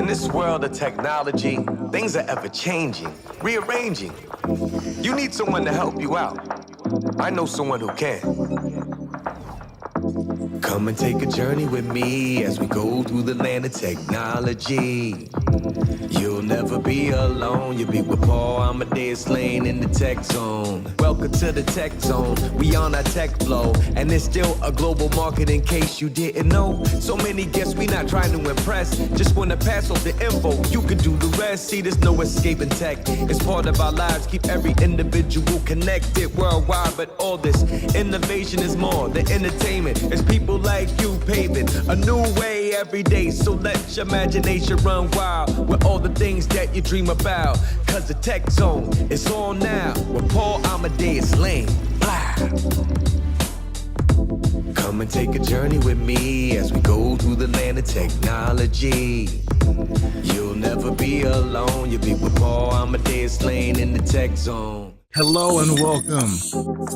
this world of technology, things are ever changing, rearranging. You need someone to help you out. I know someone who can. Come and take a journey with me as we go through the land of technology. You'll never be alone. You'll be with Paul, Amadeus, Lane in the tech zone. Welcome to the tech zone. We on our tech flow, and there's still a global market in case you didn't know. So many guests, we not trying to impress. Just wanna pass off the info. You can do the rest. See, there's no escaping tech. It's part of our lives. Keep every individual connected worldwide. But all this innovation is more than entertainment. It's people like you paving a new way every day. So let your imagination run wild with all the things that you dream about. Cause the tech zone is on now with Paul, Amadeus, Lane. Come and take a journey with me as we go through the land of technology. You'll never be alone. You'll be with Paul, Amadeus, Lane in the tech zone. Hello and welcome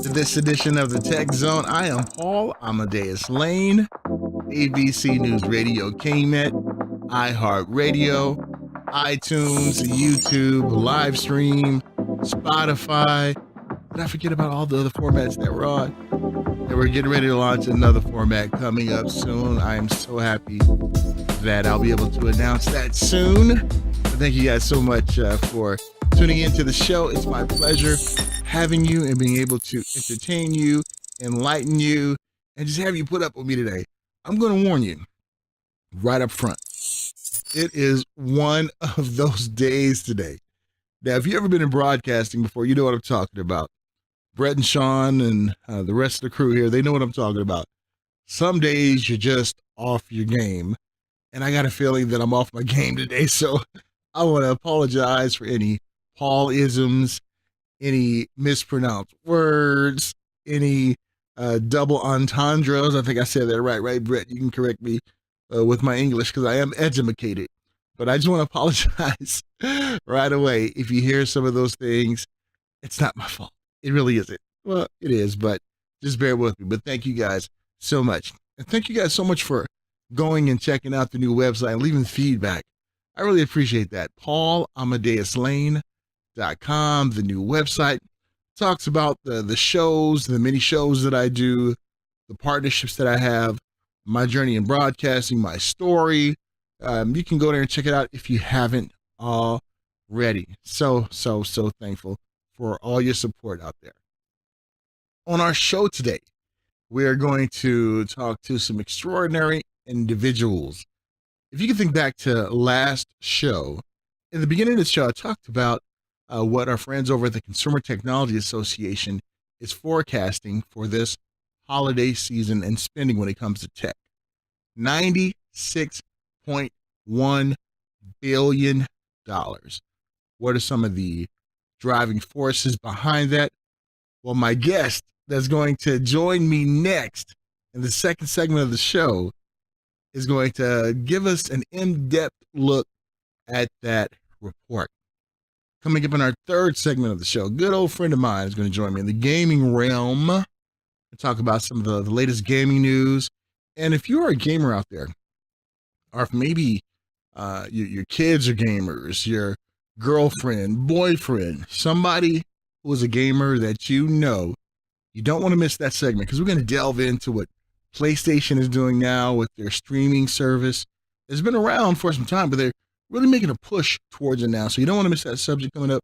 to this edition of the Tech Zone. I am Paul Amadeus Lane, ABC News Radio, KMET, iHeartRadio, iTunes, YouTube, live stream, Spotify. Did I forget about all the other formats that we're on? And we're getting ready to launch another format coming up soon. I am so happy that I'll be able to announce that soon. Thank you guys so much for tuning into the show. It's my pleasure having you and being able to entertain you, enlighten you, and just have you put up with me today. I'm going to warn you right up front. It is one of those days today. Now, if you've ever been in broadcasting before, you know what I'm talking about. Brett and Sean and the rest of the crew here, they know what I'm talking about. Some days you're just off your game, and I got a feeling that I'm off my game today, so I want to apologize for any Paul-isms, any mispronounced words, any double entendres. I think I said that right, Brett? You can correct me with my English because I am educated. But I just want to apologize right away. If you hear some of those things, it's not my fault. It really isn't. Well, it is, but just bear with me. But thank you guys so much. And thank you guys so much for going and checking out the new website and leaving feedback. I really appreciate that. PaulAmadeusLane.com, the new website, talks about the shows, the many shows that I do, the partnerships that I have, my journey in broadcasting, my story. You can go there and check it out if you haven't already. So thankful for all your support out there. On our show today, we are going to talk to some extraordinary individuals. If you can think back to last show, in the beginning of the show, I talked about what our friends over at the Consumer Technology Association is forecasting for this holiday season and spending when it comes to tech. $96.1 billion. What are some of the driving forces behind that? Well, my guest that's going to join me next in the second segment of the show is going to give us an in-depth look at that report. Coming up in our third segment of the show, a good old friend of mine is going to join me in the gaming realm and talk about some of the latest gaming news. And if you are a gamer out there, or if maybe your kids are gamers, your girlfriend, boyfriend, somebody who is a gamer that you know, you don't want to miss that segment because we're going to delve into what PlayStation is doing now with their streaming service. It's been around for some time, but they're really making a push towards it now. So you don't want to miss that subject coming up.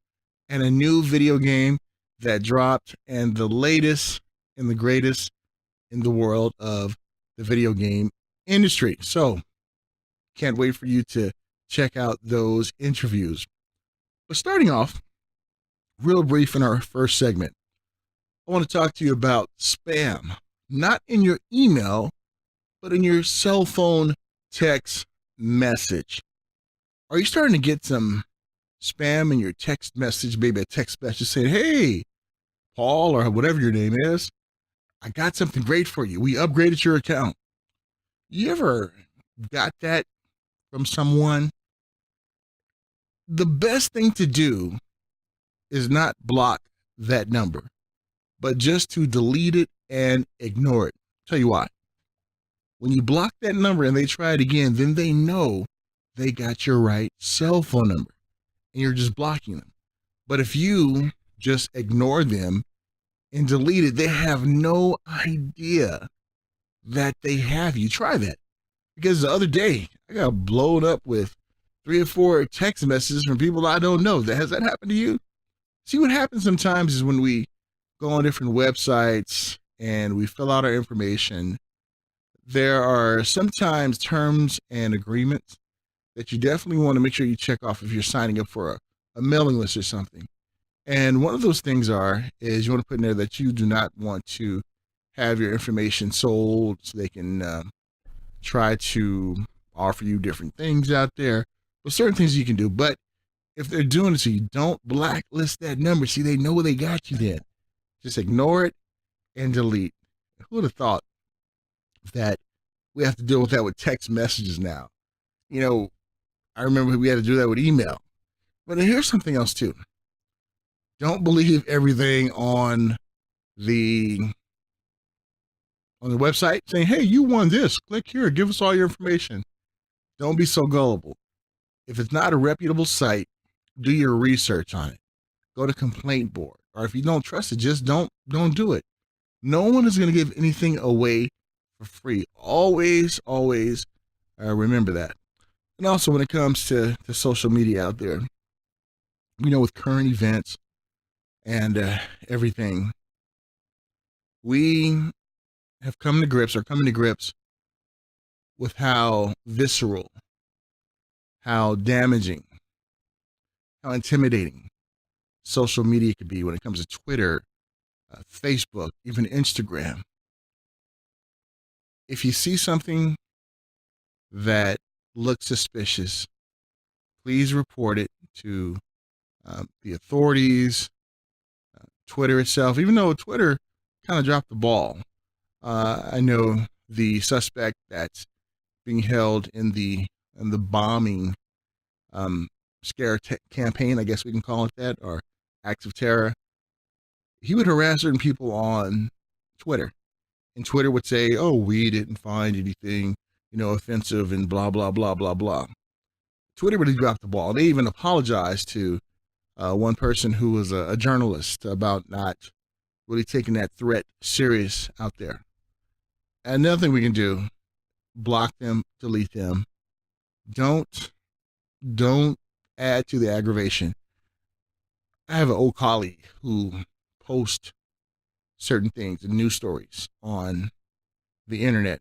And a new video game that dropped, and the latest and the greatest in the world of the video game industry. So can't wait for you to check out those interviews. But starting off, real brief in our first segment, I want to talk to you about spam. Not in your email, but in your cell phone text message. Are you starting to get some spam in your text message, maybe a text message saying, hey, Paul, or whatever your name is, I got something great for you. We upgraded your account. You ever got that from someone? The best thing to do is not block that number, but just to delete it and ignore it. Tell you why. When you block that number and they try it again, then they know they got your right cell phone number and you're just blocking them. But if you just ignore them and delete it, they have no idea that they have you. Try that. Because the other day, I got blown up with 3 or 4 text messages from people I don't know. Has that happened to you? See, what happens sometimes is when we go on different websites and we fill out our information, there are sometimes terms and agreements that you definitely want to make sure you check off if you're signing up for a mailing list or something. And one of those things is you want to put in there that you do not want to have your information sold so they can try to offer you different things out there. But certain things you can do. But if they're doing it, so you don't blacklist that number. See, they know where they got you then. Just ignore it and delete. Who would have thought that we have to deal with that with text messages now? You know, I remember we had to do that with email. But here's something else too. Don't believe everything on the website saying, hey, you won this. Click here. Give us all your information. Don't be so gullible. If it's not a reputable site, do your research on it. Go to complaint board. Or if you don't trust it, just don't do it. No one is going to give anything away for free. Always remember that. And also when it comes to social media out there, with current events and everything, we have coming to grips with how visceral, how damaging, how intimidating social media could be when it comes to Twitter, Facebook, even Instagram. If you see something that looks suspicious, please report it to the authorities, Twitter itself, even though Twitter kind of dropped the ball. I know the suspect that's being held in the bombing scare campaign, I guess we can call it that, or acts of terror. He would harass certain people on Twitter, and Twitter would say, "Oh, we didn't find anything, offensive," and blah blah blah blah blah. Twitter really dropped the ball. They even apologized to one person who was a journalist about not really taking that threat serious out there. Another thing we can do: block them, delete them. Don't add to the aggravation. I have an old colleague who posts certain things and news stories on the internet.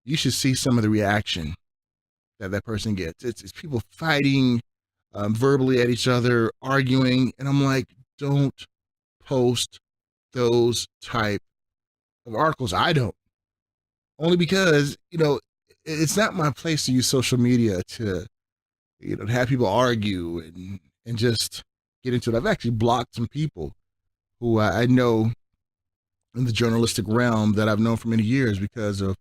You should see some of the reaction that person gets. It's people fighting verbally at each other, arguing, and I'm like, don't post those type of articles. I don't. Only because, it's not my place to use social media to have people argue and just get into it. I've actually blocked some people who I know in the journalistic realm that I've known for many years because of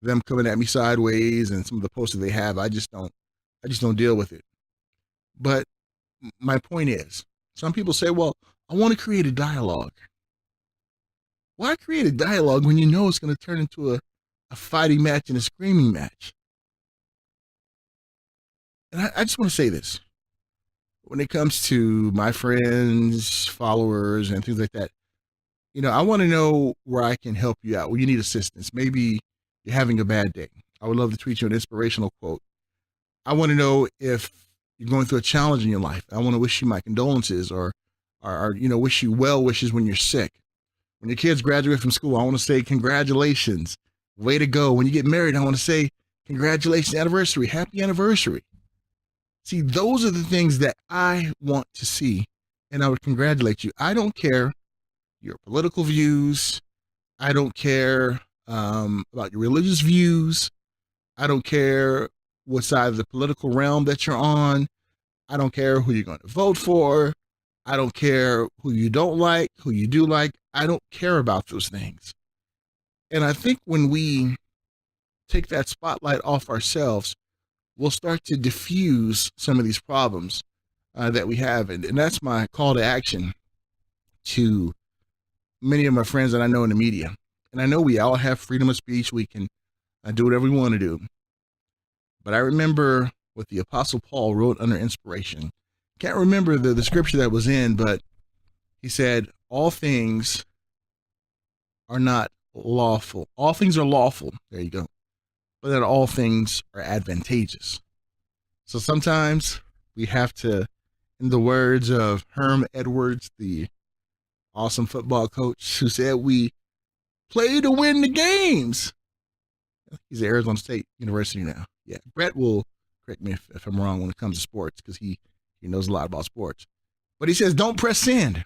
them coming at me sideways and some of the posts that they have. I just don't deal with it. But my point is, some people say, well, I want to create a dialogue. Why create a dialogue when you know it's going to turn into a fighting match and a screaming match? And I just want to say this. When it comes to my friends, followers, and things like that, I want to know where I can help you out, where you need assistance. Maybe you're having a bad day. I would love to tweet you an inspirational quote. I want to know if you're going through a challenge in your life. I want to wish you my condolences or wish you well wishes when you're sick. When your kids graduate from school, I want to say congratulations. Way to go. When you get married, I want to say congratulations, anniversary, happy anniversary. See, those are the things that I want to see, and I would congratulate you. I don't care your political views. I don't care about your religious views. I don't care what side of the political realm that you're on. I don't care who you're going to vote for. I don't care who you don't like, who you do like. I don't care about those things. And I think when we take that spotlight off ourselves, we'll start to diffuse some of these problems that we have. And that's my call to action to many of my friends that I know in the media. And I know we all have freedom of speech. We can do whatever we want to do. But I remember what the Apostle Paul wrote under inspiration. Can't remember the scripture that was in, but he said, all things are not lawful. All things are lawful. There you go. But that all things are advantageous. So sometimes we have to, in the words of Herm Edwards, the awesome football coach who said, we play to win the games. He's at Arizona State University now. Yeah, Brett will correct me if I'm wrong when it comes to sports because he knows a lot about sports. But he says, don't press send.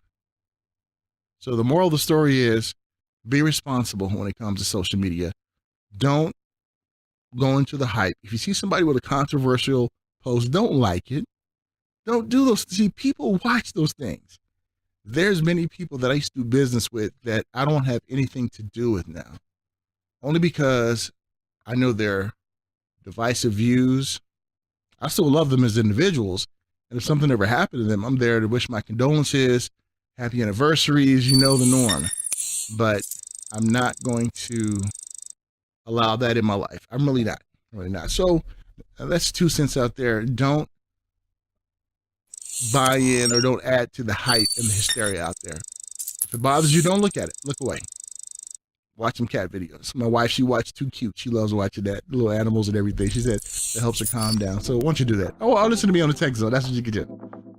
So the moral of the story is be responsible when it comes to social media. Don't go into the hype. If you see somebody with a controversial post, don't like it. Don't do those. See, people watch those things. There's many people that I used to do business with that I don't have anything to do with now. Only because I know their divisive views. I still love them as individuals. And if something ever happened to them, I'm there to wish my condolences, happy anniversaries, you know the norm. But I'm not going to allow that in my life. I'm really not. Really not. So that's 2 cents out there. Don't buy in or don't add to the hype and the hysteria out there. If it bothers you, don't look at it. Look away. Watch some cat videos. My wife, she watched Too Cute. She loves watching that. Little animals and everything. She said that helps her calm down. So why don't you do that? Oh, listen to me on the Tech Zone. That's what you can do.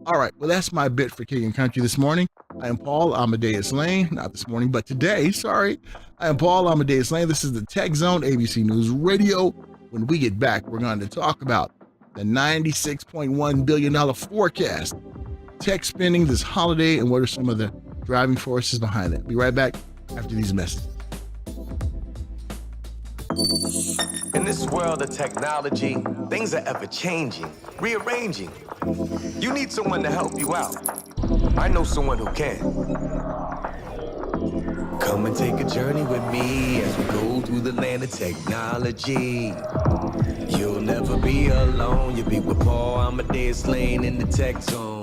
All right. Well, that's my bit for King and Country this morning. I am Paul Amadeus Lane. Not this morning, but today. Sorry. I am Paul Amadeus Lane. This is the Tech Zone, ABC News Radio. When we get back, we're going to talk about the $96.1 billion forecast, tech spending this holiday, and what are some of the driving forces behind that. Be right back after these messages. In this world of technology, things are ever changing, rearranging. You need someone to help you out. I know someone who can. Come and take a journey with me as we go through the land of technology. You'll never be alone. You'll be with Paul Amadeus Lane in the Tech Zone.